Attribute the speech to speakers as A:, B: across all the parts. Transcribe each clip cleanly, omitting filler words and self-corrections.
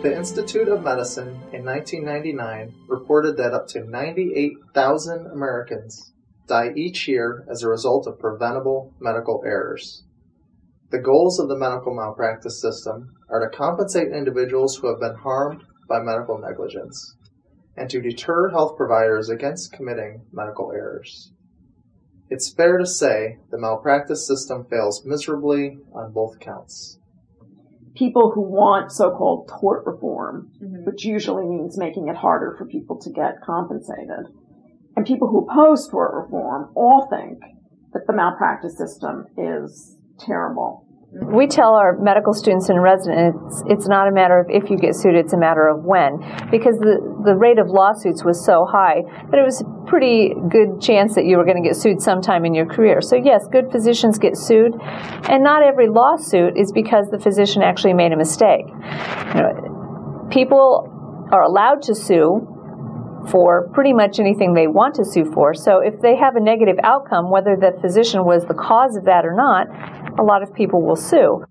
A: The Institute of Medicine in 1999 reported that up to 98,000 Americans die each year as a result of preventable medical errors. The goals of the medical malpractice system are to compensate individuals who have been harmed by medical negligence and to deter health providers against committing medical errors. It's fair to say the malpractice system fails miserably on both counts.
B: People who want so-called tort reform, which usually means making it harder for people to get compensated, and people who oppose tort reform all think that the malpractice system is terrible.
C: We tell our medical students and residents it's not a matter of if you get sued, it's a matter of when, because the rate of lawsuits was so high that it was a pretty good chance that you were going to get sued sometime in your career. So yes, good physicians get sued, and not every lawsuit is because the physician actually made a mistake. People are allowed to sue for pretty much anything they want to sue for. So if they have a negative outcome, whether the physician was the cause of that or not, a lot of people will sue.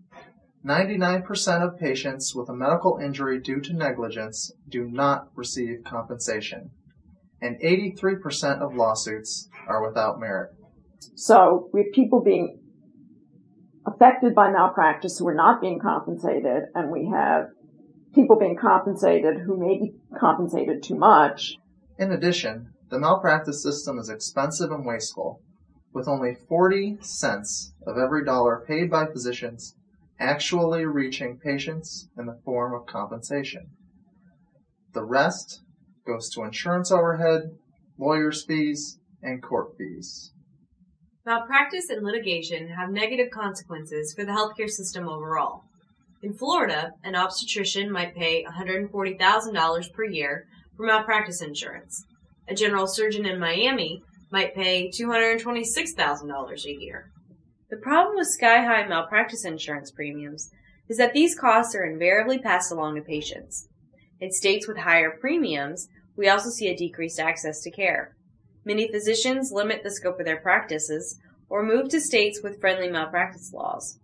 A: 99% of patients with a medical injury due to negligence do not receive compensation, and 83% of lawsuits are without merit.
B: So we have people being affected by malpractice who are not being compensated, and we have people being compensated who may be compensated too much.
A: In addition, the malpractice system is expensive and wasteful, with only 40 cents of every dollar paid by physicians actually reaching patients in the form of compensation. The rest goes to insurance overhead, lawyers' fees, and court fees.
D: Malpractice and litigation have negative consequences for the healthcare system overall. In Florida, an obstetrician might pay $140,000 per year for malpractice insurance. A general surgeon in Miami might pay $226,000 a year. The problem with sky-high malpractice insurance premiums is that these costs are invariably passed along to patients. In states with higher premiums, we also see a decreased access to care. Many physicians limit the scope of their practices or move to states with friendly malpractice laws.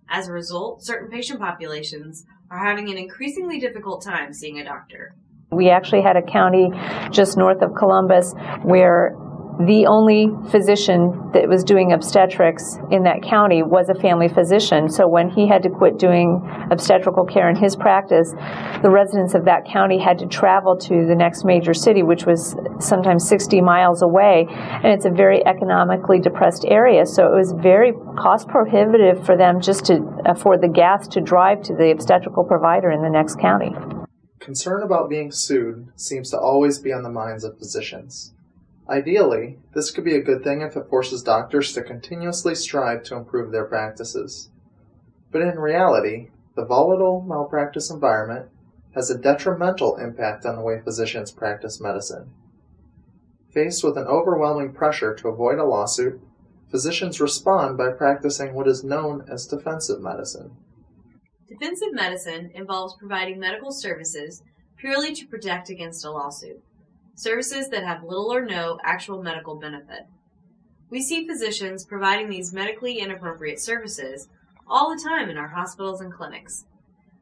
D: As a result, certain patient populations are having an increasingly difficult time seeing a doctor.
C: We actually had a county just north of Columbus where the only physician that was doing obstetrics in that county was a family physician. So when he had to quit doing obstetrical care in his practice, the residents of that county had to travel to the next major city, which was sometimes 60 miles away. And it's a very economically depressed area, so it was very cost prohibitive for them just to afford the gas to drive to the obstetrical provider in the next county.
A: Concern about being sued seems to always be on the minds of physicians. Ideally, this could be a good thing if it forces doctors to continuously strive to improve their practices. But in reality, the volatile malpractice environment has a detrimental impact on the way physicians practice medicine. Faced with an overwhelming pressure to avoid a lawsuit, physicians respond by practicing what is known as defensive medicine.
D: Defensive medicine involves providing medical services purely to protect against a lawsuit. Services that have little or no actual medical benefit. We see physicians providing these medically inappropriate services all the time in our hospitals and clinics.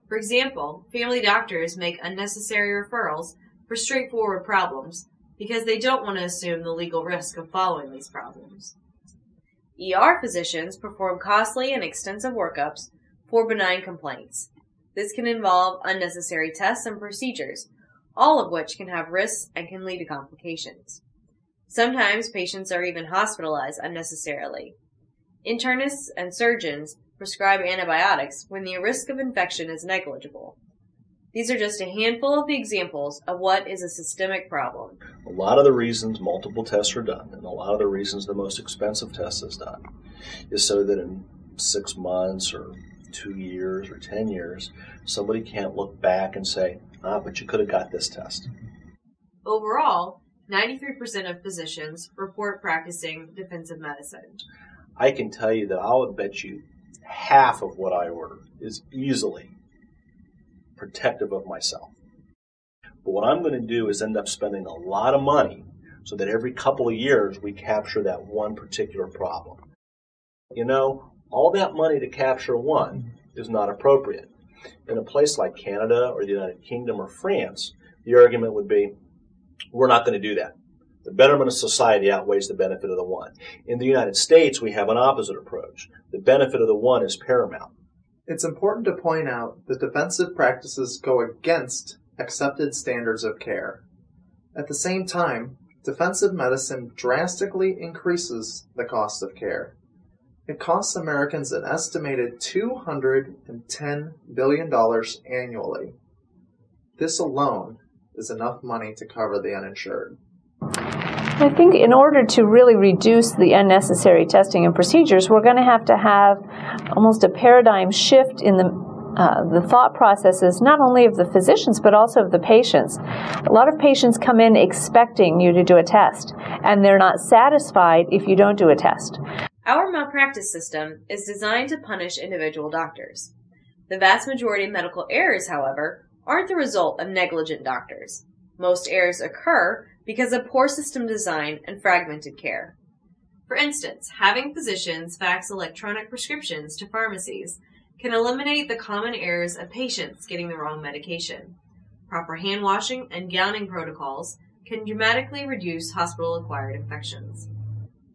D: For example, family doctors make unnecessary referrals for straightforward problems because they don't want to assume the legal risk of following these problems. ER physicians perform costly and extensive workups for benign complaints. This can involve unnecessary tests and procedures, all of which can have risks and can lead to complications. Sometimes patients are even hospitalized unnecessarily. Internists and surgeons prescribe antibiotics when the risk of infection is negligible. These are just a handful of the examples of what is a systemic problem.
E: A lot of the reasons multiple tests are done, and a lot of the reasons the most expensive test is done, is so that in 6 months or 2 years or 10 years, somebody can't look back and say, but you could have got this test.
D: Overall, 93% of physicians report practicing defensive medicine.
E: I can tell you that I would bet you half of what I order is easily protective of myself. But what I'm going to do is end up spending a lot of money so that every couple of years we capture that one particular problem. You know, all that money to capture one is not appropriate. In a place like Canada or the United Kingdom or France, the argument would be, we're not going to do that. The betterment of society outweighs the benefit of the one. In the United States, we have an opposite approach. The benefit of the one is paramount.
A: It's important to point out that defensive practices go against accepted standards of care. At the same time, defensive medicine drastically increases the cost of care. It costs Americans an estimated $210 billion annually. This alone is enough money to cover the uninsured.
C: I think in order to really reduce the unnecessary testing and procedures, we're going to have almost a paradigm shift in the thought processes, not only of the physicians, but also of the patients. A lot of patients come in expecting you to do a test, and they're not satisfied if you don't do a test.
D: Our malpractice system is designed to punish individual doctors. The vast majority of medical errors, however, aren't the result of negligent doctors. Most errors occur because of poor system design and fragmented care. For instance, having physicians fax electronic prescriptions to pharmacies can eliminate the common errors of patients getting the wrong medication. Proper hand washing and gowning protocols can dramatically reduce hospital-acquired infections.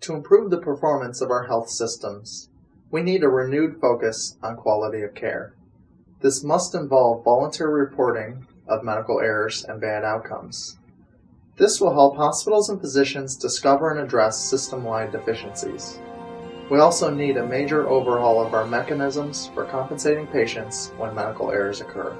A: To improve the performance of our health systems, we need a renewed focus on quality of care. This must involve voluntary reporting of medical errors and bad outcomes. This will help hospitals and physicians discover and address system-wide deficiencies. We also need a major overhaul of our mechanisms for compensating patients when medical errors occur.